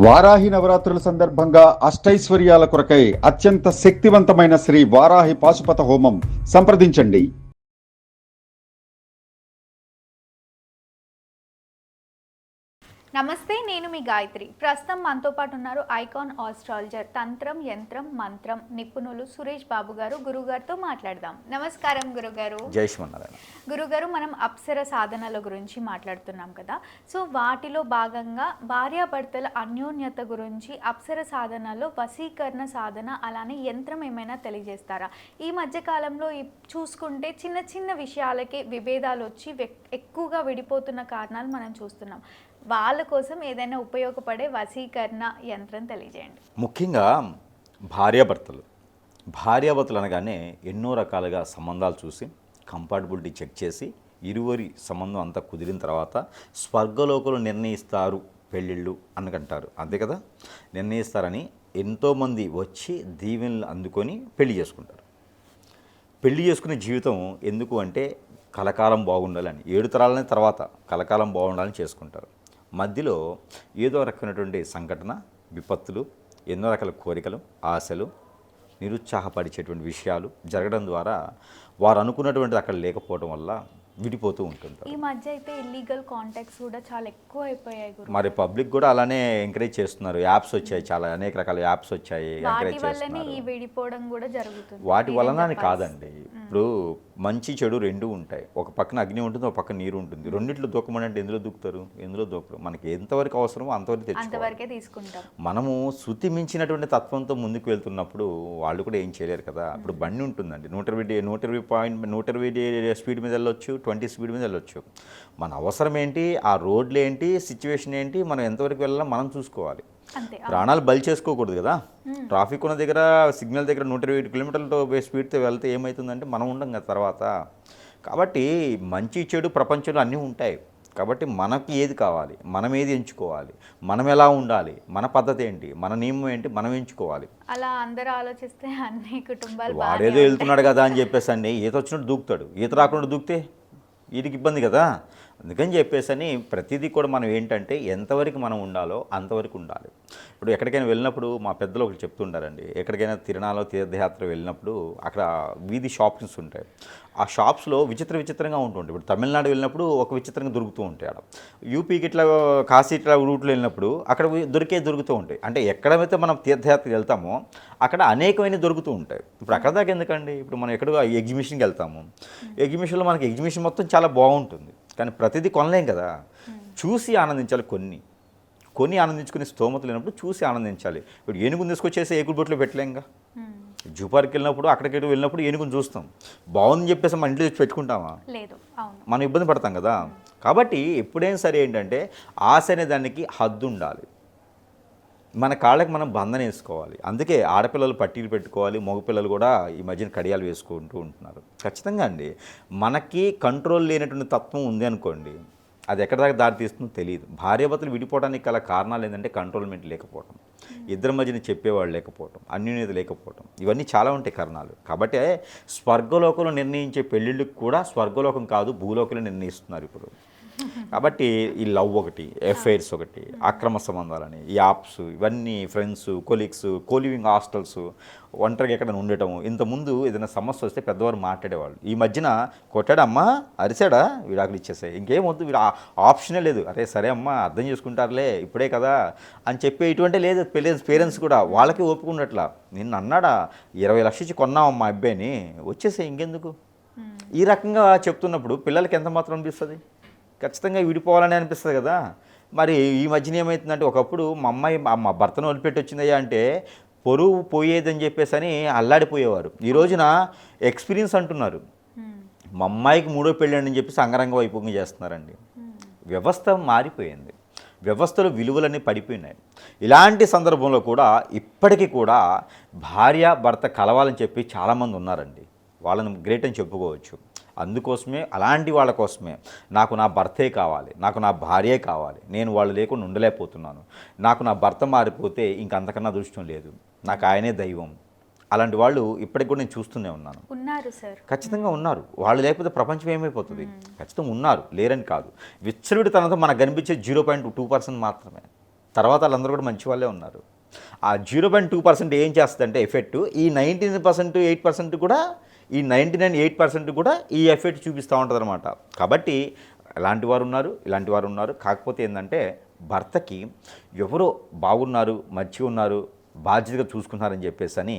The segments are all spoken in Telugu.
వారాహి నవరాత్రుల సందర్భంగా అష్టైశ్వర్యాల కొరకై అత్యంత శక్తివంతమైన శ్రీ వారాహి పాశుపత హోమం సంప్రదించండి. నమస్తే, నేను మీ గాయత్రి. ప్రస్తుతం మనతో పాటు ఉన్నారు ఐకాన్ ఆస్ట్రాలజర్, తంత్రం, యంత్రం, మంత్రం నిపుణులు సురేష్ బాబు గారు. గురుగారితో మాట్లాడదాం. నమస్కారం గురుగారు. జై శ్రీమన్నారాయణ. గురుగారు, మనం అప్సర సాధనల గురించి మాట్లాడుతున్నాం కదా. సో వాటిలో భాగంగా భార్యాభర్తల అన్యోన్యత గురించి అప్సర సాధనలో వశీకరణ సాధన అలానే యంత్రం ఏమైనా తెలియజేస్తారా? ఈ మధ్య కాలంలో చూసుకుంటే చిన్న చిన్న విషయాలకే విభేదాలు వచ్చి ఎక్కువగా విడిపోతున్న కారణాలు మనం చూస్తున్నాం. వాళ్ళ కోసం ఏదైనా ఉపయోగపడే వశీకరణ యంత్రం తెలియజేయండి. ముఖ్యంగా భార్యాభర్తలు అనగానే ఎన్నో రకాలుగా సంబంధాలు చూసి కంపాటబిలిటీ చెక్ చేసి ఇరువురి సంబంధం అంతా కుదిరిన తర్వాత స్వర్గలోకులు నిర్ణయిస్తారు పెళ్ళిళ్ళు అనకంటారు, అంతే కదా. నిర్ణయిస్తారని ఎంతోమంది వచ్చి దీవెనలు అందుకొని పెళ్లి చేసుకుంటారు. పెళ్లి చేసుకునే జీవితం ఎందుకు అంటే కలకాలం బాగుండాలని, 7 తరాలని తర్వాత కలకాలం బాగుండాలని చేసుకుంటారు. మధ్యలో ఏదో రకమైనటువంటి సంఘటన, విపత్తులు, ఎన్నో రకాల కోరికలు, ఆశలు, నిరుత్సాహపరిచేటువంటి విషయాలు జరగడం ద్వారా వారు అనుకున్నటువంటిది అక్కడ లేకపోవడం వల్ల విడిపోతూ ఉంటుంటారు. ఈ మధ్య అయితే ఇల్లీగల్ కాంటాక్ట్స్ కూడా చాలా ఎక్కువ అయిపోయాయి. మరి పబ్లిక్ కూడా అలానే ఎంకరేజ్ చేస్తున్నారు. యాప్స్ వచ్చాయి, చాలా అనేక రకాల యాప్స్ వచ్చాయి, ఎంకరేజ్ చేస్తున్నారు. విడిపోవడం కూడా జరుగుతుంది. వాటి వలన కాదండి. ఇప్పుడు మంచి చెడు రెండు ఉంటాయి. ఒక పక్కన అగ్ని ఉంటుంది, ఒక పక్కన నీరు ఉంటుంది. రెండిట్లో దూకమంటే ఎందులో దూకుతారు? ఎందులో దూకరు. మనకి ఎంతవరకు అవసరమో అంతవరకే తీసుకుంటాం. మనము శృతి మించినటువంటి తత్వంతో ముందుకు వెళ్తున్నప్పుడు వాళ్ళు కూడా ఏం చేయలేరు కదా. ఇప్పుడు బండి ఉంటుందండి, 120 స్పీడ్ మీద వెళ్ళొచ్చు, 20 స్పీడ్ మీద వెళ్ళొచ్చు. మన అవసరం ఏంటి, ఆ రోడ్లు ఏంటి, సిచ్యువేషన్ ఏంటి, మనం ఎంతవరకు వెళ్ళాలో మనం చూసుకోవాలి. ప్రాణాలు బలి చేసుకోకూడదు కదా. ట్రాఫిక్ ఉన్న దగ్గర, సిగ్నల్ దగ్గర 120 కిలోమీటర్లతో స్పీడ్తో వెళ్తే ఏమవుతుందంటే మనం ఉండం కదా తర్వాత. కాబట్టి మంచి చెడు ప్రపంచంలో అన్నీ ఉంటాయి. కాబట్టి మనకి ఏది కావాలి, మనం ఏది ఎంచుకోవాలి, మనం ఎలా ఉండాలి, మన పద్ధతి ఏంటి, మన నియమం ఏంటి, మనం ఎంచుకోవాలి. అలా అందరూ ఆలోచిస్తే అన్ని కుటుంబాలు వాడేదో వెళ్తున్నాడు కదా అని చెప్పేసి అండి ఈత వచ్చినట్టు దూకుతాడు, ఈత రాకుండా దూకితే వీటికి ఇబ్బంది కదా. అందుకని చెప్పేసి అని ప్రతిదీ కూడా మనం ఏంటంటే ఎంతవరకు మనం ఉండాలో అంతవరకు ఉండాలి. ఇప్పుడు ఎక్కడికైనా వెళ్ళినప్పుడు మా పెద్దలు ఒకటి చెప్తుంటారండి, ఎక్కడికైనా తిరణాలో తీర్థయాత్ర వెళ్ళినప్పుడు అక్కడ వీధి షాప్స్ ఉంటాయి. ఆ షాప్స్లో విచిత్రంగా ఉంటుంటాయి. ఇప్పుడు తమిళనాడు వెళ్ళినప్పుడు ఒక విచిత్రంగా దొరుకుతూ ఉంటాయి. అక్కడ యూపీకి ఇట్లా కాశీ ఇట్లా రూట్లో వెళ్ళినప్పుడు అక్కడ దొరుకుతూ ఉంటాయి. అంటే ఎక్కడైతే మనం తీర్థయాత్రకి వెళ్తామో అక్కడ అనేకమైన దొరుకుతూ ఉంటాయి. ఇప్పుడు అక్కడ దాకా ఎందుకండి, ఇప్పుడు మనం ఎక్కడో ఎగ్జిబిషన్కి వెళ్తాము, ఎగ్జిబిషన్లో మనకి ఎగ్జిబిషన్ మొత్తం చాలా బాగుంటుంది, కానీ ప్రతిదీ కొనలేం కదా. చూసి ఆనందించాలి. కొన్ని ఆనందించుకునే స్తోమత లేనప్పుడు చూసి ఆనందించాలి. ఇప్పుడు ఏనుగుని తీసుకొచ్చేసి ఏగుడు బొట్లో పెట్టలేంగా. జూ పార్క్ వెళ్ళినప్పుడు అక్కడికి వెళ్ళినప్పుడు ఏనుగుని చూస్తాం, బాగుందని చెప్పేసి మన ఇంట్లో తెచ్చి పెట్టుకుంటామా? లేదు, మనం ఇబ్బంది పడతాం కదా. కాబట్టి ఎప్పుడైనా సరే ఏంటంటే ఆశ అనే దానికి హద్దు ఉండాలి. మన కాళ్ళకి మనం బంధన వేసుకోవాలి. అందుకే ఆడపిల్లలు పట్టీలు పెట్టుకోవాలి, మగపిల్లలు కూడా ఈ మధ్యన కడియాలు వేసుకుంటూ ఉంటున్నారు. ఖచ్చితంగా అండి, మనకి కంట్రోల్ లేనటువంటి తత్వం ఉంది అనుకోండి, అది ఎక్కడ దాకా దారి తీస్తుందో తెలియదు. భార్యాభర్తలు విడిపోవడానికి గల కారణాలు ఏంటంటే కంట్రోల్మెంట్ లేకపోవడం, ఇద్దరి మధ్యన చెప్పేవాళ్ళు లేకపోవడం, అన్యోన్యత లేకపోవడం, ఇవన్నీ చాలా ఉంటాయి కారణాలు. కాబట్టి స్వర్గలోకంలో నిర్ణయించే పెళ్ళిళ్ళకి కూడా స్వర్గలోకం కాదు, భూలోకంలో నిర్ణయిస్తున్నారు ఇప్పుడు. కాబట్టి ఈ లవ్ ఒకటి, ఎఫైర్స్ ఒకటి, అక్రమ సంబంధాలని, ఈ యాప్స్, ఇవన్నీ ఫ్రెండ్స్, కొలీగ్స్, కోలివింగ్ హాస్టల్స్, ఒంటరిగా ఎక్కడైనా ఉండటం. ఇంతకుముందు ఏదైనా సమస్య వస్తే పెద్దవారు మాట్లాడేవాళ్ళు. ఈ మధ్యన కొట్టాడమ్మా, అరిసాడా, విడాకులు ఇచ్చేసాయి, ఇంకేం వద్దు, వీడు ఆప్షనే లేదు, అరే సరే అమ్మా అర్థం చేసుకుంటారులే ఇప్పుడే కదా అని చెప్పి ఇటువంటి లేదు. పేరెంట్స్ కూడా వాళ్ళకి ఒప్పుకున్నట్లా, నిన్న అన్నాడా 20 లక్షలు ఇచ్చి కొన్నామమ్మా అబ్బాయిని, వచ్చేసాయి ఇంకెందుకు. ఈ రకంగా చెప్తున్నప్పుడు పిల్లలకి ఎంత మాత్రం అనిపిస్తుంది, ఖచ్చితంగా విడిపోవాలని అనిపిస్తుంది కదా. మరి ఈ మధ్యన ఏమవుతుందంటే, ఒకప్పుడు మా భర్తను వదిలిపెట్టి వచ్చిందయ్యా అంటే పొరుగు పోయేదని చెప్పేసి అని అల్లాడిపోయేవారు. ఈ రోజున ఎక్స్పీరియన్స్ అంటున్నారు, మా అమ్మాయికి 3వ పెళ్ళి అని చెప్పేసి అంగరంగ వైభవంగా చేస్తున్నారండి. వ్యవస్థ మారిపోయింది, వ్యవస్థలో విలువలన్నీ పడిపోయినాయి. ఇలాంటి సందర్భంలో కూడా ఇప్పటికీ కూడా భార్య భర్త కలవాలని చెప్పి చాలామంది ఉన్నారండి. వాళ్ళని గ్రేట్ అని చెప్పుకోవచ్చు. అందుకోసమే, అలాంటి వాళ్ళ కోసమే నాకు నా భర్తే కావాలి, నాకు నా భార్యే కావాలి, నేను వాళ్ళు లేకుండా ఉండలేకపోతున్నాను, నాకు నా భర్త మారిపోతే ఇంకంతకన్నా అదృష్టం లేదు, నాకు ఆయనే దైవం, అలాంటి వాళ్ళు ఇప్పటికి కూడా నేను చూస్తూనే ఉన్నాను. ఉన్నారు సార్, ఖచ్చితంగా ఉన్నారు. వాళ్ళు లేకపోతే ప్రపంచం ఏమైపోతుంది. ఖచ్చితంగా ఉన్నారు, లేరని కాదు. విచ్చలవిడితనంతో మనకు కనిపించే 0.2% మాత్రమే. తర్వాత వాళ్ళందరూ కూడా మంచి వాళ్ళే ఉన్నారు. ఆ 0.2% ఏం చేస్తుందంటే ఎఫెక్ట్, ఈ 19% 8% కూడా, ఈ 99.8% కూడా ఈ ఎఫెక్ట్ చూపిస్తూ ఉంటుంది అనమాట. కాబట్టి ఇలాంటి వారు ఉన్నారు, ఇలాంటి వారు ఉన్నారు. కాకపోతే ఏంటంటే భర్తకి ఎవరో బాగున్నారు, మంచిగా ఉన్నారు, బాధ్యతగా చూసుకున్నారని చెప్పేసి అని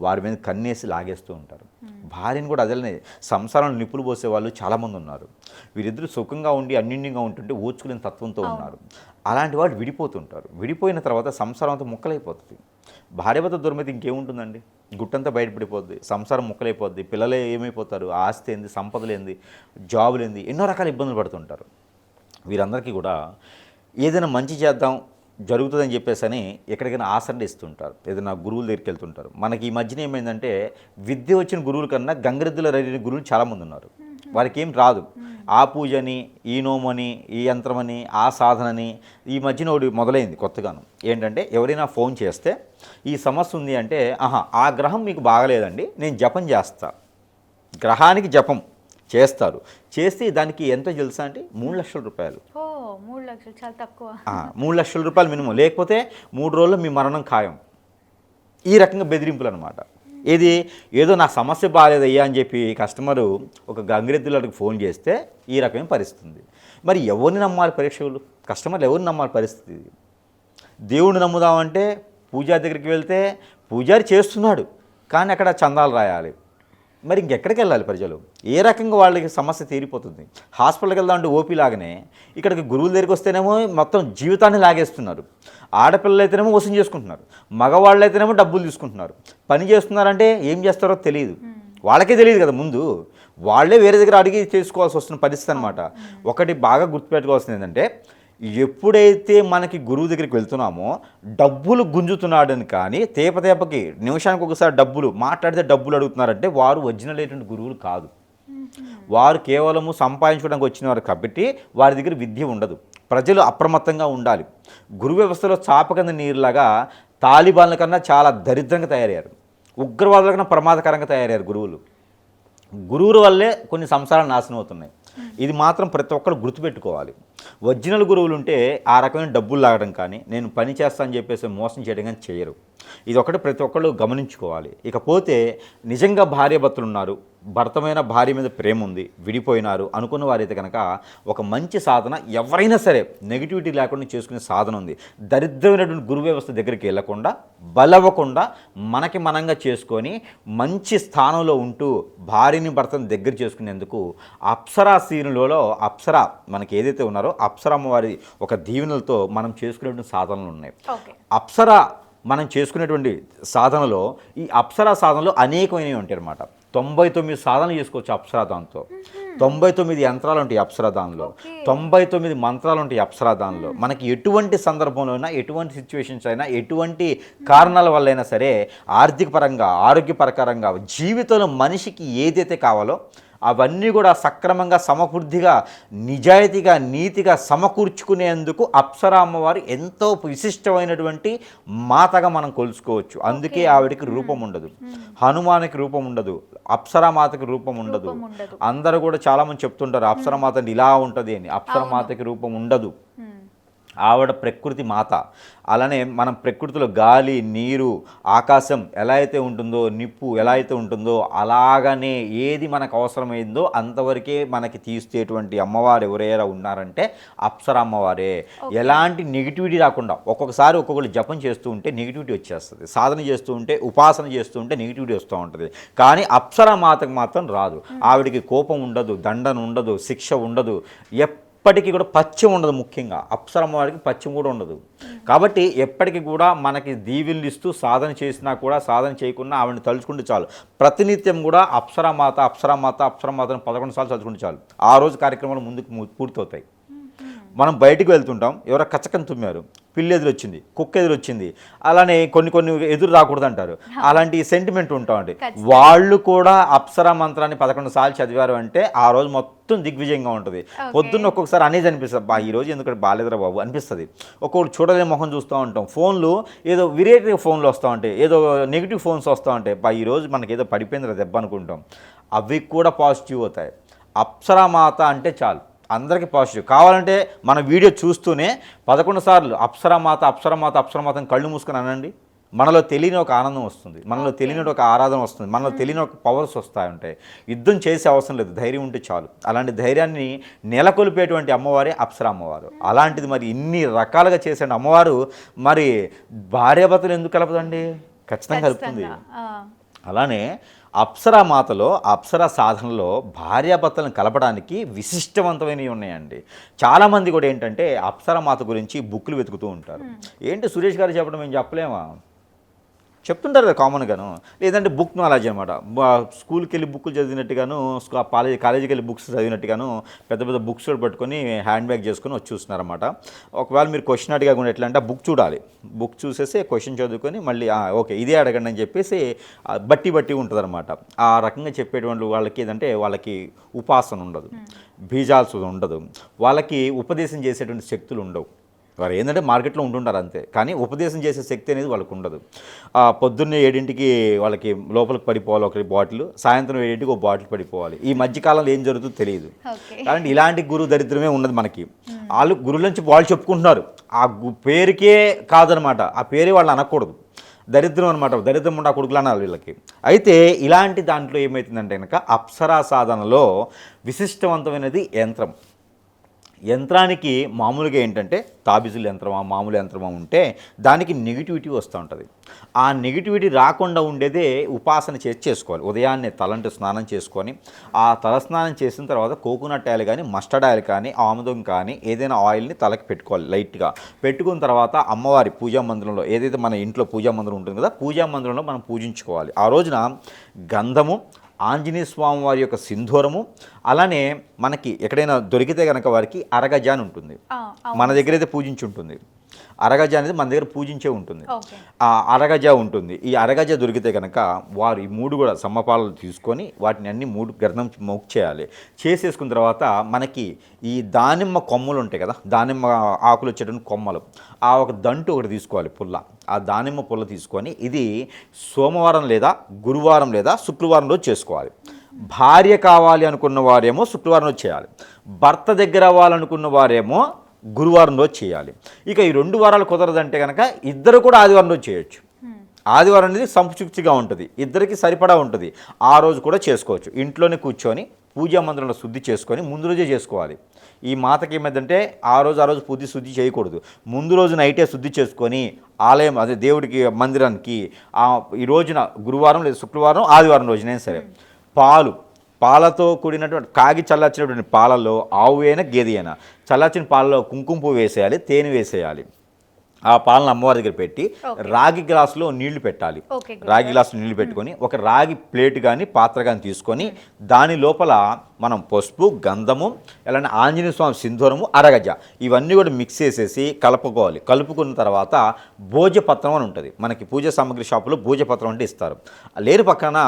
వారి మీద కన్నేసి లాగేస్తూ ఉంటారు. భార్యను కూడా అదలనే సంసారంలో నిప్పులు పోసే వాళ్ళు చాలామంది ఉన్నారు. వీరిద్దరూ సుఖంగా ఉండి అన్యోన్యంగా ఉంటుంటే ఓర్చుకునే తత్వంతో ఉన్నారు. అలాంటి వాళ్ళు విడిపోతుంటారు. విడిపోయిన తర్వాత సంసారం అంతా ముక్కలైపోతుంది. భార్యభర్త దూరం అయితే ఇంకేముంటుందండి, గుట్టంతా బయటపడిపోద్ది, సంసారం ముక్కలైపోద్ది, పిల్లలే ఏమైపోతారు, ఆస్తి ఏంది, సంపదలు ఏంది, జాబులు ఏంది, ఎన్నో రకాల ఇబ్బందులు పడుతుంటారు. వీరందరికీ కూడా ఏదైనా మంచి చేద్దాం జరుగుతుందని చెప్పేసి అని ఎక్కడికైనా ఆసరణ ఇస్తుంటారు, ఏదైనా గురువుల దగ్గరికి వెళ్తుంటారు. మనకి ఈ మధ్యన ఏమైందంటే విద్య వచ్చిన గురువుల కన్నా గంగిరెద్దుల రైన గురువులు చాలామంది ఉన్నారు. వారికి ఏం రాదు. ఆ పూజని, ఈ నోమని, ఈ యంత్రమని, ఆ సాధనని ఈ మధ్యన ఒకటి మొదలైంది కొత్తగాను. ఏంటంటే ఎవరైనా ఫోన్ చేస్తే ఈ సమస్య ఉంది అంటే, ఆ గ్రహం మీకు బాగలేదండి, నేను జపం చేస్తా. గ్రహానికి జపం చేస్తారు. చేస్తే దానికి ఎంత తెలుసా అంటే 3 లక్షల రూపాయలు. 3 లక్షలు చాలా తక్కువ. 3 లక్షల రూపాయలు మినిమం, లేకపోతే 3 రోజుల్లో మీ మరణం ఖాయం. ఈ రకంగా బెదిరింపులు అనమాట. ఏదో నా సమస్య బాగాలేదయ్యా అని చెప్పి కస్టమరు ఒక గంగిరెద్దులకు ఫోన్ చేస్తే ఈ రకమైన పరిస్థితి. మరి ఎవరిని నమ్మాలి పరీక్షలు? కస్టమర్లు ఎవరిని నమ్మాలి పరిస్థితి? దేవుడిని నమ్ముదామంటే పూజారి దగ్గరికి వెళ్తే పూజారి చేస్తున్నాడు, కానీ అక్కడ చందాలు రాయాలి. మరి ఇంకెక్కడికి వెళ్ళాలి ప్రజలు? ఏ రకంగా వాళ్ళకి సమస్య తీరిపోతుంది? హాస్పిటల్కి వెళ్దామంటే ఓపీ లాగానే ఇక్కడికి గురువుల దగ్గరికి వస్తేనేమో మొత్తం జీవితాన్ని లాగేస్తున్నారు. ఆడపిల్లలు అయితేనేమో వసూలు చేసుకుంటున్నారు, మగవాళ్ళు అయితేనేమో డబ్బులు తీసుకుంటున్నారు. పని చేస్తున్నారంటే ఏం చేస్తారో తెలియదు, వాళ్ళకే తెలియదు కదా. ముందు వాళ్ళే వేరే దగ్గర అడిగి చేసుకోవాల్సి వస్తున్న పరిస్థితి అనమాట. ఒకటి బాగా గుర్తుపెట్టుకోవాల్సింది ఏంటంటే, ఎప్పుడైతే మనకి గురువు దగ్గరికి వెళ్తున్నామో డబ్బులు గుంజుతున్నాడని, కానీ తేపకి నిమిషానికి ఒకసారి డబ్బులు మాట్లాడితే డబ్బులు అడుగుతున్నారంటే వారు ఒరిజినల్ అయినటువంటి గురువులు కాదు. వారు కేవలము సంపాదించడానికి వచ్చినవారు కాబట్టి వారి దగ్గర విద్య ఉండదు. ప్రజలు అప్రమత్తంగా ఉండాలి. గురు వ్యవస్థలో చాప కింద నీరులాగా తాలిబాన్ల కన్నా చాలా దరిద్రంగా తయారయ్యారు, ఉగ్రవాదుల కన్నా ప్రమాదకరంగా తయారయ్యారు గురువులు. గురువుల వల్లే కొన్ని సంసారాలు నాశనం అవుతున్నాయి. ఇది మాత్రం ప్రతి ఒక్కరు గుర్తుపెట్టుకోవాలి. ఒరిజినల్ గురువులు ఉంటే ఆ రకమైన డబ్బులు లాగడం కానీ, నేను పని చేస్తానని చెప్పేసి మోసం చేయడం కానీ చేయరు. ఇది ఒకటి ప్రతి ఒక్కళ్ళు గమనించుకోవాలి. ఇకపోతే నిజంగా భార్యాభర్తలు ఉన్నారు, భర్తమైన భార్య మీద ప్రేమ ఉంది, విడిపోయినారు అనుకున్న వారైతే కనుక ఒక మంచి సాధన ఎవరైనా సరే నెగిటివిటీ లేకుండా చేసుకునే సాధన ఉంది. దరిద్రమైనటువంటి గురు వ్యవస్థ దగ్గరికి వెళ్ళకుండా, బలవ్వకుండా మనకి మనంగా చేసుకొని మంచి స్థానంలో ఉంటూ భార్యని భర్తను దగ్గర చేసుకునేందుకు అప్సరా సీనులలో అప్సరా మనకి ఏదైతే ఉన్నారో అప్సరా అమ్మవారి ఒక దీవెనలతో మనం చేసుకునేటువంటి సాధనలు ఉన్నాయి. అప్సరా మనం చేసుకునేటువంటి సాధనలో ఈ అప్సరా సాధనలో అనేకమైనవి ఉంటాయి అన్నమాట. 99 సాధనలు చేసుకోవచ్చు అప్సరా దాంతో. 99 యంత్రాలు ఉంటాయి అప్సరా దానిలో, 99 మంత్రాలు ఉంటాయి అప్సరా దానిలో. మనకి ఎటువంటి సందర్భంలో అయినా, ఎటువంటి సిచ్యువేషన్స్ అయినా, ఎటువంటి కారణాల వల్ల అయినా సరే ఆర్థిక పరంగా, ఆరోగ్యపరకరంగా, జీవితంలో మనిషికి ఏదైతే కావాలో అవన్నీ కూడా సక్రమంగా, సమృద్ధిగా, నిజాయితీగా, నీతిగా సమకూర్చుకునేందుకు అప్సరా అమ్మవారు ఎంతో విశిష్టమైనటువంటి మాతగా మనం కొలుసుకోవచ్చు. అందుకే ఆవిడికి రూపం ఉండదు, హనుమానికి రూపం ఉండదు, అప్సరా మాతకి రూపం ఉండదు. అందరూ కూడా చాలామంది చెప్తుంటారు అప్సరా మాత అంటే ఇలా ఉంటుంది అని. అప్సరా మాతకి రూపం ఉండదు. ఆవిడ ప్రకృతి మాత. అలానే మనం ప్రకృతిలో గాలి, నీరు, ఆకాశం ఎలా అయితే ఉంటుందో, నిప్పు ఎలా అయితే ఉంటుందో అలాగనే ఏది మనకు అవసరమైందో అంతవరకే మనకి తీసేటువంటి అమ్మవారు ఎవరైనా ఉన్నారంటే అప్సరా అమ్మవారే. ఎలాంటి నెగిటివిటీ రాకుండా, ఒక్కొక్కసారి ఒక్కొక్కరు జపం చేస్తూ ఉంటే నెగిటివిటీ వచ్చేస్తుంది, సాధన చేస్తూ ఉంటే, ఉపాసన చేస్తూ ఉంటే నెగిటివిటీ వస్తూ ఉంటుంది. కానీ అప్సరా మాతకు మాత్రం రాదు. ఆవిడికి కోపం ఉండదు, దండన ఉండదు, శిక్ష ఉండదు, ఎప్పటికీ కూడా పచ్చం ఉండదు. ముఖ్యంగా అప్సరమ్మ వారికి పచ్చం కూడా ఉండదు. కాబట్టి ఎప్పటికీ కూడా మనకి దీవెనలు ఇస్తూ సాధన చేసినా కూడా, సాధన చేయకుండా ఆవిడని తలుచుకుంటే చాలు. ప్రతినిత్యం కూడా అప్సరామాత అప్సరామాత అప్సరామాతను 11 సార్లు తలుచుకుంటే చాలు. ఆ రోజు కార్యక్రమాలు ముందుకు పూర్తవుతాయి. మనం బయటకు వెళ్తుంటాం, ఎవరో కచ్చకని తుమ్మారు, పిల్లి ఎదురు వచ్చింది, కుక్క ఎదురు వచ్చింది, అలానే కొన్ని ఎదురు రాకూడదు అంటారు. అలాంటి సెంటిమెంట్ ఉంటామండి. వాళ్ళు కూడా అప్సరా మంత్రాన్ని 11 సార్లు చదివారు అంటే ఆ రోజు మొత్తం దిగ్విజయంగా ఉంటుంది. పొద్దున్న ఒక్కొక్కసారి అనేది అనిపిస్తుంది, ఈ రోజు ఎందుకంటే బాగాలేదురా బాబు అనిపిస్తుంది. ఒక్కొక్కటి చూడలేని మొహం చూస్తూ ఉంటాం. ఫోన్లు ఏదో వెరైటీ ఫోన్లు వస్తూ ఉంటాయి, ఏదో నెగిటివ్ ఫోన్స్ వస్తూ ఉంటాయి. ఈ రోజు మనకి ఏదో పడిపోయిందిరా దెబ్బ అనుకుంటాం. అవి కూడా పాజిటివ్ అవుతాయి. అప్సరా మాత అంటే చాలు. అందరికీ పాజిటివ్. కావాలంటే మన వీడియో చూస్తూనే 11 సార్లు అప్సరామాత అప్సరామాత అప్సరామాత అని కళ్ళు మూసుకొని అనండి. మనలో తెలియని ఒక ఆనందం వస్తుంది, మనలో తెలియని ఒక ఆరాధన వస్తుంది, మనలో తెలియని ఒక పవర్స్ వస్తాయి ఉంటాయి. యుద్ధం చేసే అవసరం లేదు, ధైర్యం ఉంటే చాలు. అలాంటి ధైర్యాన్ని నెలకొల్పేటువంటి అమ్మవారే అప్సరా అమ్మవారు. అలాంటిది మరి ఇన్ని రకాలుగా చేసే అమ్మవారు మరి భార్యాభర్తలు ఎందుకు కలపదండి? ఖచ్చితంగా కలుపుతుంది. అలానే అప్సరామాతలో అప్సరా సాధనలో భార్యాభర్తలను కలపడానికి విశిష్టవంతమైనవి ఉన్నాయండి. చాలామంది కూడా ఏంటంటే అప్సరామాత గురించి బుక్కులు వెతుకుతూ ఉంటారు. ఏంటి సురేష్ గారు చెప్పడం మేము చెప్పలేమా? చెప్తుంటారు కదా కామన్గాను. లేదంటే బుక్ నాలెడ్జ్ అనమాట. స్కూల్కి వెళ్ళి బుక్కులు చదివినట్టుగాను, కాలేజీకి వెళ్ళి బుక్స్ చదివినట్టుగాను పెద్ద పెద్ద బుక్స్ పట్టుకొని హ్యాండ్ బ్యాగ్ చేసుకొని వచ్చి చూస్తున్నారన్నమాట. ఒకవేళ మీరు క్వశ్చన్ అడిగకుండా ఎట్లా అంటే బుక్ చూడాలి, బుక్ చూసేసి క్వశ్చన్ చదువుకొని మళ్ళీ ఓకే ఇదే అడగండి అని చెప్పేసి బట్టి ఉంటుందన్నమాట. ఆ రకంగా చెప్పేటువంటి వాళ్ళకి ఏదంటే వాళ్ళకి ఉపాసన ఉండదు, బీజాల్సు ఉండదు, వాళ్ళకి ఉపదేశం చేసేటువంటి శక్తులు ఉండవు. వారు ఏంటంటే మార్కెట్లో ఉంటుంటారు అంతే, కానీ ఉపదేశం చేసే శక్తి అనేది వాళ్ళకు ఉండదు. పొద్దున్నే 7ంటికి వాళ్ళకి లోపలికి పడిపోవాలి ఒక బాటిల్, సాయంత్రం 7ంటికి ఒక బాటిల్ పడిపోవాలి. ఈ మధ్యకాలంలో ఏం జరుగుతుందో తెలియదు. కాబట్టి ఇలాంటి గురువు దరిద్రమే ఉన్నది మనకి. వాళ్ళు గురువుల నుంచి వాళ్ళు చెప్పుకుంటున్నారు, ఆ పేరుకే కాదనమాట, ఆ పేరే వాళ్ళు అనకూడదు, దరిద్రం అనమాట. దరిద్రం ఉండే కొడుకులు అన్నారు వీళ్ళకి. అయితే ఇలాంటి దాంట్లో ఏమవుతుందంటే కనుక అప్సరా సాధనలో విశిష్టవంతమైనది యంత్రం. యంత్రానికి మామూలుగా ఏంటంటే తాబిజుల యంత్రమా మామూలు యంత్రమా ఉంటే దానికి నెగిటివిటీ వస్తూ ఉంటుంది. ఆ నెగిటివిటీ రాకుండా ఉండేదే ఉపాసన చేసుకోవాలి. ఉదయాన్నే తలంటి స్నానం చేసుకొని ఆ తల స్నానం చేసిన తర్వాత కోకోనట్ ఆయిల్ కానీ మస్టర్డ్ ఆయిల్ కానీ ఆముదం కానీ ఏదైనా ఆయిల్ని తలకి పెట్టుకోవాలి. లైట్గా పెట్టుకున్న తర్వాత అమ్మవారి పూజా మందిరంలో ఏదైతే మన ఇంట్లో పూజా మందిరం ఉంటుంది కదా, పూజా మందిరంలో మనం పూజించుకోవాలి. ఆ రోజున గంధము, ఆంజనేయ స్వామి వారి యొక్క సింధూరము, అలానే మనకి ఎక్కడైనా దొరికితే కనుక వారికి అరగజ అని ఉంటుంది, మన దగ్గర అయితే పూజించి ఉంటుంది. అరగజ అనేది మన దగ్గర పూజించే ఉంటుంది. ఆ అరగజ ఉంటుంది. ఈ అరగజ దొరికితే కనుక వారు ఈ 3 కూడా సమ్మపాలలు తీసుకొని వాటిని అన్ని 3 గర్ణం మొక్కు చేయాలి. చేసేసుకున్న తర్వాత మనకి ఈ దానిమ్మ కొమ్మలు ఉంటాయి కదా, దానిమ్మ ఆకులు వచ్చేటువంటి కొమ్మలు, ఆ ఒక దంటు ఒకటి తీసుకోవాలి, పుల్ల. ఆ దానిమ్మ పుల్ల తీసుకొని ఇది సోమవారం లేదా గురువారం లేదా శుక్రవారం రోజు చేసుకోవాలి. భార్య కావాలి అనుకున్న వారేమో శుక్రవారం రోజు చేయాలి, భర్త దగ్గర అవ్వాలనుకున్న వారేమో గురువారం రోజు చేయాలి. ఇక ఈ 2 వారాలు కుదరదంటే కనుక ఇద్దరు కూడా ఆదివారం రోజు చేయొచ్చు. ఆదివారం అనేది సంపుచుక్తిగా ఉంటుంది, ఇద్దరికి సరిపడా ఉంటుంది. ఆ రోజు కూడా చేసుకోవచ్చు. ఇంట్లోనే కూర్చొని పూజా మందిరంలో శుద్ధి చేసుకొని ముందు రోజే చేసుకోవాలి. ఈ మాతకి ఏమైందంటే ఆ రోజు శుద్ధి చేయకూడదు. ముందు రోజు నైటే శుద్ధి చేసుకొని ఆలయం అదే దేవుడికి మందిరానికి ఈ రోజున గురువారం లేదా శుక్రవారం ఆదివారం రోజునైనా సరే పాలతో కూడినటువంటి కాగి చల్లార్చినటువంటి పాలలో ఆవు అయినా గేదె అయినా చల్లార్చిన పాలలో కుంకుమ పువ్వు వేసేయాలి, తేనె వేసేయాలి. ఆ పాలను అమ్మవారి దగ్గర పెట్టి రాగి గ్లాసులో నీళ్లు పెట్టాలి. రాగి గ్లాసులో నీళ్లు పెట్టుకొని ఒక రాగి ప్లేట్ కానీ పాత్ర కానీ తీసుకొని దాని లోపల మనం పసుపు, గంధము, అలానే ఆంజనేయ స్వామి సింధూరము, అరగజ ఇవన్నీ కూడా మిక్స్ చేసేసి కలుపుకోవాలి. కలుపుకున్న తర్వాత భోజపత్రం అని ఉంటుంది మనకి పూజ సామాగ్రి షాపులో. భోజపత్రం అంటే ఇస్తారు. లేని పక్కన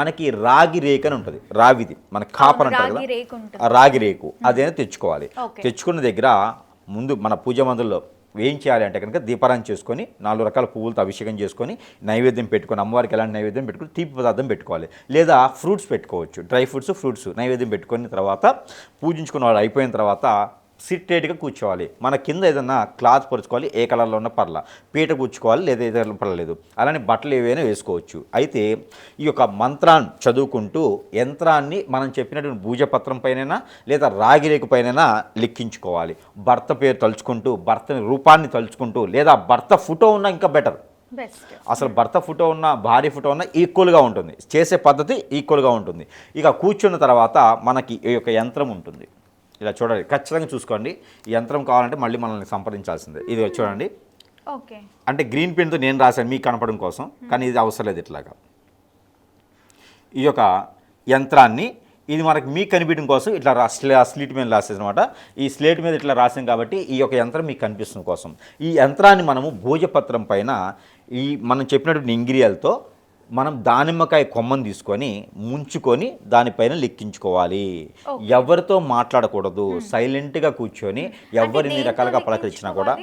మనకి రాగి రేకు అని ఉంటుంది, రావిది మనకి కాపర్ అంటారు కదా, రాగి రేకు అదేనా తెచ్చుకోవాలి. తెచ్చుకున్న దగ్గర ముందు మన పూజ మందుల్లో ఏం చేయాలి అంటే కనుక దీపారాధన చేసుకొని 4 రకాల పువ్వులతో అభిషేకం చేసుకొని నైవేద్యం పెట్టుకొని అమ్మవారికి ఎలాంటి నైవేద్యం పెట్టుకొని తీపి పదార్థం పెట్టుకోవాలి, లేదా ఫ్రూట్స్ పెట్టుకోవచ్చు, డ్రై ఫ్రూట్స్ నైవేద్యం పెట్టుకున్న తర్వాత పూజించుకున్న వాళ్ళు అయిపోయిన తర్వాత సిట్టేట్గా కూర్చోవాలి. మన కింద ఏదన్నా క్లాత్ పరుచుకోవాలి, ఏ కలర్లో ఉన్న పర్ల, పీట కూర్చుకోవాలి, లేదా ఏదైనా పర్లేదు, అలానే బట్టలు ఏవైనా వేసుకోవచ్చు. అయితే ఈ యొక్క మంత్రాన్ని చదువుకుంటూ యంత్రాన్ని మనం చెప్పినటువంటి భూజపత్రం పైన లేదా రాగిరేకు పైన లిఖించుకోవాలి. భర్త పేరు తలుచుకుంటూ, భర్త రూపాన్ని తలుచుకుంటూ, లేదా భర్త ఫోటో ఉన్నా ఇంకా బెటర్. అసలు భర్త ఫోటో ఉన్న భార్య ఫోటో ఉన్న ఈక్వల్గా ఉంటుంది, చేసే పద్ధతి ఈక్వల్గా ఉంటుంది. ఇక కూర్చున్న తర్వాత మనకి ఈ యొక్క యంత్రం ఉంటుంది. ఇలా చూడండి, ఖచ్చితంగా చూసుకోండి. ఈ యంత్రం కావాలంటే మళ్ళీ మనల్ని సంప్రదించాల్సిందే. ఇది చూడండి, ఓకే, అంటే గ్రీన్ పెన్తో నేను రాశాను మీకు కనపడడం కోసం, కానీ ఇది అవసరం లేదు. ఇట్లాగా ఈ యొక్క యంత్రాన్ని ఇది మనకి మీకు కనిపించడం కోసం ఇట్లా స్లేట్ మీద రాసేది అనమాట. ఈ స్లేట్ మీద ఇట్లా రాసాం కాబట్టి ఈ యొక్క యంత్రం మీకు కనిపిస్తున్న కోసం ఈ యంత్రాన్ని మనము భోజపత్రం పైన ఈ మనం చెప్పినటువంటి ఇంగ్రియాలతో మనం దానిమ్మకాయ కొమ్మను తీసుకొని ముంచుకొని దానిపైన లెక్కించుకోవాలి. ఎవరితో మాట్లాడకూడదు, సైలెంట్గా కూర్చొని ఎవరిని రకాలుగా పలకరించినా కూడా.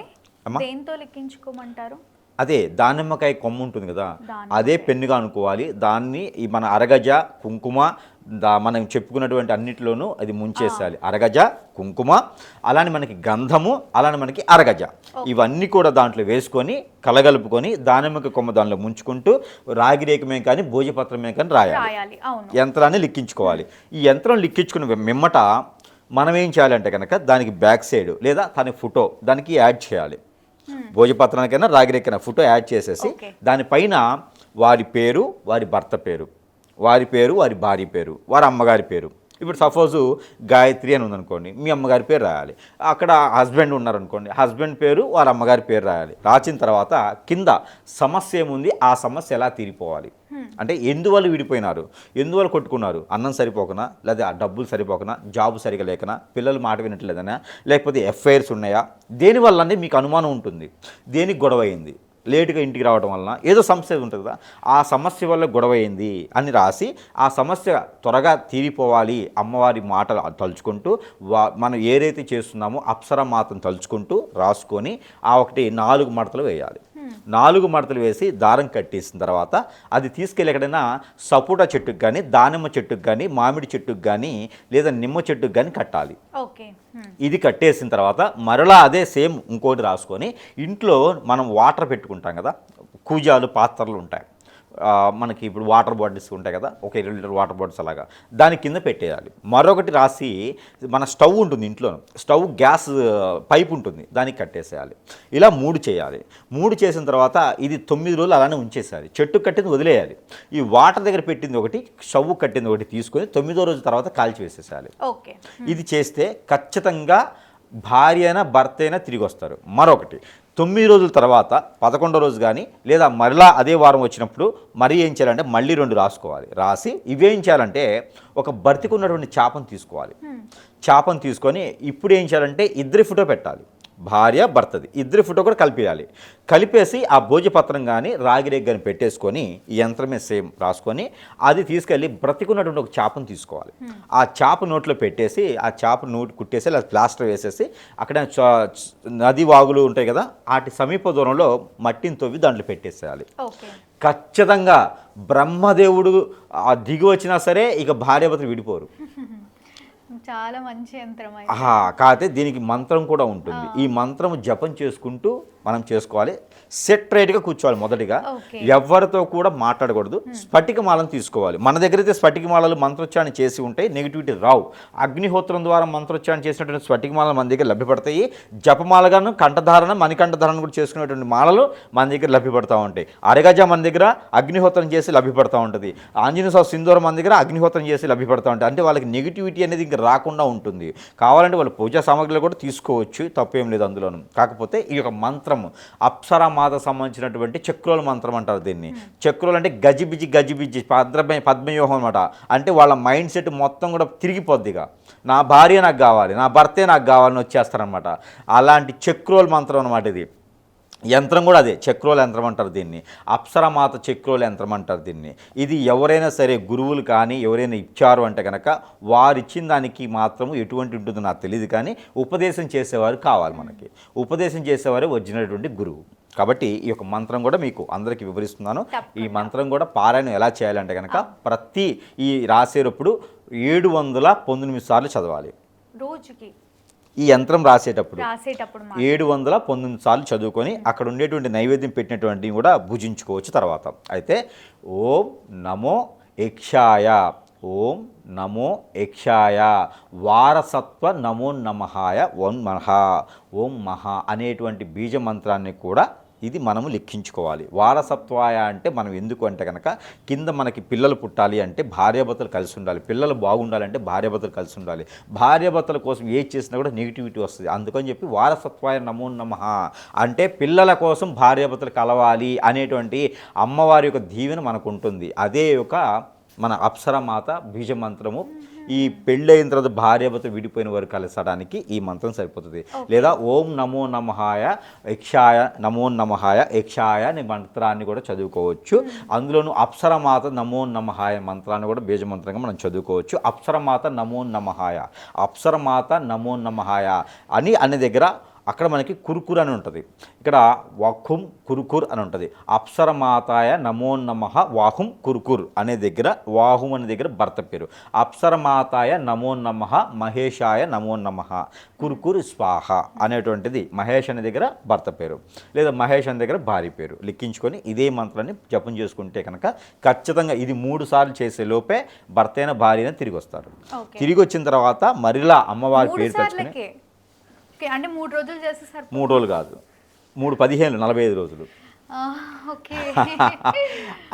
దేంతో లెక్కించుకోమంటారు? అదే దానిమ్మకాయ కొమ్ము ఉంటుంది కదా, దానిమ్మకాయ. అదే పెన్నుగా అనుకోవాలి. దాన్ని ఈ మన అరగజ కుంకుమ మనం చెప్పుకున్నటువంటి అన్నిటిలోనూ అది ముంచేసేయాలి. అరగజ కుంకుమ, అలానే మనకి గంధము, అలానే మనకి అరగజ, ఇవన్నీ కూడా దాంట్లో వేసుకొని కలగలుపుకొని దానిమ్మకాయ కొమ్మ దానిలో ముంచుకుంటూ రాగి రేఖమే కానీ భోజపత్రమే కానీ రాయాలి. యంత్రాన్ని లిక్కించుకోవాలి. ఈ యంత్రం లిక్కించుకున్న మిమ్మట మనం ఏం చేయాలంటే కనుక దానికి బ్యాక్ సైడ్ లేదా తన ఫోటో దానికి యాడ్ చేయాలి. భోజపత్రానికైనా రాగిరేకైనా ఫోటో యాడ్ చేసేసి దానిపైన వారి పేరు, వారి భర్త పేరు, వారి పేరు, వారి భార్య పేరు, వారి అమ్మగారి పేరు. ఇప్పుడు సపోజు గాయత్రి అని ఉందనుకోండి, మీ అమ్మగారి పేరు రాయాలి. అక్కడ హస్బెండ్ ఉన్నారనుకోండి, హస్బెండ్ పేరు, వారి అమ్మగారి పేరు రాయాలి. రాసిన తర్వాత కింద సమస్య ఏముంది, ఆ సమస్య ఎలా తీరిపోవాలి, అంటే ఎందువల్ల విడిపోయినారు, ఎందువల్ల కొట్టుకున్నారు, అన్నం సరిపోకనా, లేదా డబ్బులు సరిపోకనా, జాబ్ సరిగా లేకనా, పిల్లలు మాట వినట్లేదనా, లేకపోతే ఎఫ్ఐఆర్స్ ఉన్నాయా, దేనివల్ల అంటే మీకు అనుమానం ఉంటుంది. దేనికి గొడవ అయింది, లేటుగా ఇంటికి రావడం వలన ఏదో సమస్య ఉంటుంది కదా, ఆ సమస్య వల్ల గొడవ అయింది అని రాసి ఆ సమస్య త్వరగా తీరిపోవాలి అమ్మవారి మాటలు తలుచుకుంటూ మనం ఏదైతే చేస్తున్నామో అప్సర మాతను తలుచుకుంటూ రాసుకొని ఆ 4 మడతలు వేయాలి. 4 మడతలు వేసి దారం కట్టేసిన తర్వాత అది తీసుకెళ్ళి ఎక్కడైనా సపోటా చెట్టుకు కానీ, దానిమ్మ చెట్టుకు కానీ, మామిడి చెట్టుకు కానీ, లేదా నిమ్మ చెట్టుకు కానీ కట్టాలి. ఇది కట్టేసిన తర్వాత మరలా అదే సేమ్ ఇంకోటి రాసుకొని ఇంట్లో మనం వాటర్ పెట్టుకుంటాం కదా, కూజాలు పాత్రలు ఉంటాయి మనకి, ఇప్పుడు వాటర్ బాటిల్స్ ఉంటాయి కదా, ఒక 2 లీటర్ వాటర్ బాటిల్స్ అలాగా దాని కింద పెట్టేయాలి. మరొకటి రాసి మన స్టవ్ ఉంటుంది ఇంట్లో, స్టవ్ గ్యాస్ పైప్ ఉంటుంది, దానికి కట్టేసేయాలి. ఇలా 3 చేయాలి. 3 చేసిన తర్వాత ఇది 9 రోజులు అలానే ఉంచేసేయాలి. చెట్టు కట్టింది వదిలేయాలి. ఈ వాటర్ దగ్గర పెట్టింది ఒకటి, స్టవ్ కట్టింది ఒకటి తీసుకొని 9వ రోజు తర్వాత కాల్చి వేసేసేయాలి. ఇది చేస్తే ఖచ్చితంగా భార్య అయినా భర్త అయినా తిరిగి వస్తారు. మరొకటి 9 రోజుల తర్వాత 11వ రోజు కానీ లేదా మరలా అదే వారం వచ్చినప్పుడు మరి ఏం చేయాలంటే మళ్ళీ 2 రాసుకోవాలి. రాసి ఇవేం చేయాలంటే ఒక బర్తికి ఉన్నటువంటి చేపను తీసుకోవాలి. చేపను తీసుకొని ఇప్పుడు ఏం చేయాలంటే ఇద్దరి ఫోటో పెట్టాలి, భార్య భర్తది ఇద్దరి ఫోటో కూడా కలిపేయాలి. కలిపేసి ఆ భోజపత్రం కానీ రాగిరేగ్ కానీ పెట్టేసుకొని ఈ యంత్రమే సేమ్ రాసుకొని అది తీసుకెళ్ళి బ్రతికున్నటువంటి ఒక చేపను తీసుకోవాలి. ఆ చేప నోట్లో పెట్టేసి ఆ చేప నోటి కుట్టేసి అది ప్లాస్టర్ వేసేసి అక్కడ నది వాగులు ఉంటాయి కదా, వాటి సమీప దూరంలో మట్టిని తవ్వి దాంట్లో పెట్టేసేయాలి. ఖచ్చితంగా బ్రహ్మదేవుడు దిగి వచ్చినా సరే ఇక భార్యాభర్తలు విడిపోరు. చాలా మంచి యంత్రం. కాకపోతే దీనికి మంత్రం కూడా ఉంటుంది. ఈ మంత్రం జపం చేసుకుంటూ మనం చేసుకోవాలి. సెటరేట్గా కూర్చోవాలి. మొదటిగా ఎవరితో కూడా మాట్లాడకూడదు. స్ఫటికమాలను తీసుకోవాలి. మన దగ్గర అయితే స్ఫటికమాలలు మంత్రోచ్చారణ చేసి ఉంటాయి, నెగిటివిటీ రావు. అగ్నిహోత్రం ద్వారా మంత్రోచ్చారణ చేసినటువంటి స్ఫటికమాలలు మన దగ్గర లభ్యపడతాయి. జపమాలగాను కంఠధారణ మణికంఠధారణ కూడా చేసుకునేటువంటి మాలలు మన దగ్గర లభ్యపడతా ఉంటాయి. అరగజ మన దగ్గర అగ్నిహోత్రం చేసి లభ్యపడతా ఉంటుంది. ఆంజనేయ సింధూరం మన దగ్గర అగ్నిహోత్రం చేసి లభ్యపడతా ఉంటాయి. అంటే వాళ్ళకి నెగిటివిటీ అనేది ఇంకా రాకుండా ఉంటుంది. కావాలంటే వాళ్ళు పూజా సామాగ్రిలు కూడా తీసుకోవచ్చు, తప్పేం లేదు అందులోను. కాకపోతే ఈ యొక్క మంత్రం అప్సర మాత సంబంధించినటువంటి చక్రోల మంత్రం అంటారు దీన్ని. చక్రోలు అంటే గజిబిజి పద్మవ్యూహం అనమాట. అంటే వాళ్ళ మైండ్ సెట్ మొత్తం కూడా తిరిగిపోద్దిగా, నా భార్య నాకు కావాలి, నా భర్తే నాకు కావాలని వచ్చేస్తారనమాట. అలాంటి చక్రోల మంత్రం అనమాట ఇది. యంత్రం కూడా అదే చక్రోల యంత్రం అంటారు దీన్ని. అప్సరమాత చక్రోల యంత్రం అంటారు దీన్ని. ఇది ఎవరైనా సరే గురువులు కానీ ఎవరైనా ఇచ్చారు అంటే కనుక వారు ఇచ్చిన దానికి మాత్రం ఎటువంటి ఉంటుందో నాకు తెలియదు, కానీ ఉపదేశం చేసేవారు కావాలి మనకి. ఉపదేశం చేసేవారే వచ్చినటువంటి గురువు. కాబట్టి ఈ యొక్క మంత్రం కూడా మీకు అందరికీ వివరిస్తున్నాను. ఈ మంత్రం కూడా పారాయణం ఎలా చేయాలంటే కనుక ప్రతి ఈ రాసేటప్పుడు 719 సార్లు చదవాలి రోజుకి. ఈ యంత్రం రాసేటప్పుడు 719 సార్లు చదువుకొని అక్కడ ఉండేటువంటి నైవేద్యం పెట్టినటువంటివి కూడా భుజించుకోవచ్చు తర్వాత. అయితే ఓం నమో యక్షాయ, ఓం నమో యక్షాయ, వారసత్వ నమో నమహాయ, ఓం మహా అనేటువంటి బీజ మంత్రాన్ని కూడా ఇది మనము లెక్కించుకోవాలి. వారసత్వాయ అంటే మనం ఎందుకు అంటే కనుక కింద మనకి పిల్లలు పుట్టాలి అంటే భార్యాభర్తలు కలిసి ఉండాలి, పిల్లలు బాగుండాలంటే భార్యాభర్తలు కలిసి ఉండాలి. భార్యాభర్తల కోసం ఏది చేసినా కూడా నెగిటివిటీ వస్తుంది. అందుకని చెప్పి వారసత్వాయ నమో నమః అంటే పిల్లల కోసం భార్యాభర్తలు కలవాలి అనేటువంటి అమ్మవారి యొక్క దీవెన మనకు ఉంటుంది. అదే ఒక మన అప్సరమాత బీజమంత్రము. ఈ పెళ్ళైన తర్వాత భార్యాభర్త విడిపోయిన వారు కలిసడానికి ఈ మంత్రం సరిపోతుంది. లేదా ఓం నమో నమహాయ యక్షాయ, నమో నమహాయ యక్షాయ అనే మంత్రాన్ని కూడా చదువుకోవచ్చు. అందులోనూ అప్సరమాత నమో నమహాయ మంత్రాన్ని కూడా బీజమంత్రంగా మనం చదువుకోవచ్చు. అప్సరమాత నమో నమహాయ, అప్సరమాత నమో నమహాయ అని అనే దగ్గర అక్కడ మనకి కురుకుర్ అని ఉంటుంది, ఇక్కడ వాహుం కురుకుర్ అని ఉంటుంది. అప్సరమాతాయ నమో నమః వాహుం కురుకుర్ అనే దగ్గర, వాహుం అనే దగ్గర భర్త పేరు. అప్సరమాతాయ నమో నమః మహేశాయ నమో నమః కురుకుర్ స్వాహ అనేటువంటిది మహేష్ అనే దగ్గర భర్త పేరు, లేదా మహేష్ అనే దగ్గర భార్య పేరు. లిఖించుకొని ఇదే మంత్రాన్ని జపం చేసుకుంటే కనుక ఖచ్చితంగా ఇది 3 సార్లు చేసే లోపే భర్త అయిన భార్య అయినా తిరిగి వస్తారు. తిరిగి వచ్చిన తర్వాత మరిలా అమ్మవారి పేరు తెచ్చుకొని, అంటే 3 రోజులు చేస్తే 3 రోజులు కాదు, 3, 15, 45 రోజులు. ఓకే.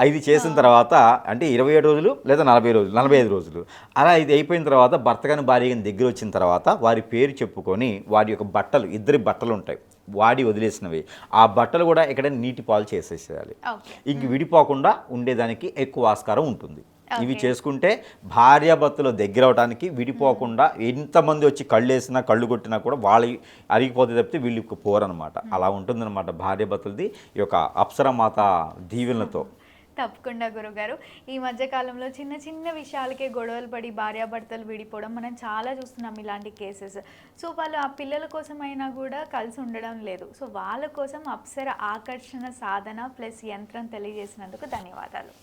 ఇది చేసిన తర్వాత అంటే 27 రోజులు లేదా 40 రోజులు, 45 రోజులు అలా ఇది అయిపోయిన తర్వాత భర్త కానీ భార్య కానీ దగ్గర వచ్చిన తర్వాత వారి పేరు చెప్పుకొని వారి యొక్క బట్టలు, ఇద్దరి బట్టలు ఉంటాయి వాడి వదిలేసినవి, ఆ బట్టలు కూడా ఇక్కడ నీటి పాలు చేసేసేయాలి. ఇంక విడిపోకుండా ఉండేదానికి ఎక్కువ ఆస్కారం ఉంటుంది. ఇవి చేసుకుంటే భార్యాభర్తలు దగ్గర అవడానికి, విడిపోకుండా ఎంతమంది వచ్చి కళ్ళు వేసినా కళ్ళు కొట్టినా కూడా వాళ్ళు అరిగిపోతే తప్పితే వీళ్ళు పోరనమాట. అలా ఉంటుందన్నమాట భార్యాభర్తలది ఈ యొక్క అప్సరమాత దీవెనలతో. తప్పకుండా గురుగారు. ఈ మధ్యకాలంలో చిన్న చిన్న విషయాలకే గొడవలు పడి భార్యాభర్తలు విడిపోవడం మనం చాలా చూస్తున్నాం ఇలాంటి కేసెస్. సో వాళ్ళు ఆ పిల్లల కోసమైనా కూడా కలిసి ఉండడం లేదు. సో వాళ్ళ కోసం అప్సర ఆకర్షణ సాధన ప్లస్ యంత్రం తెలియజేసినందుకు ధన్యవాదాలు.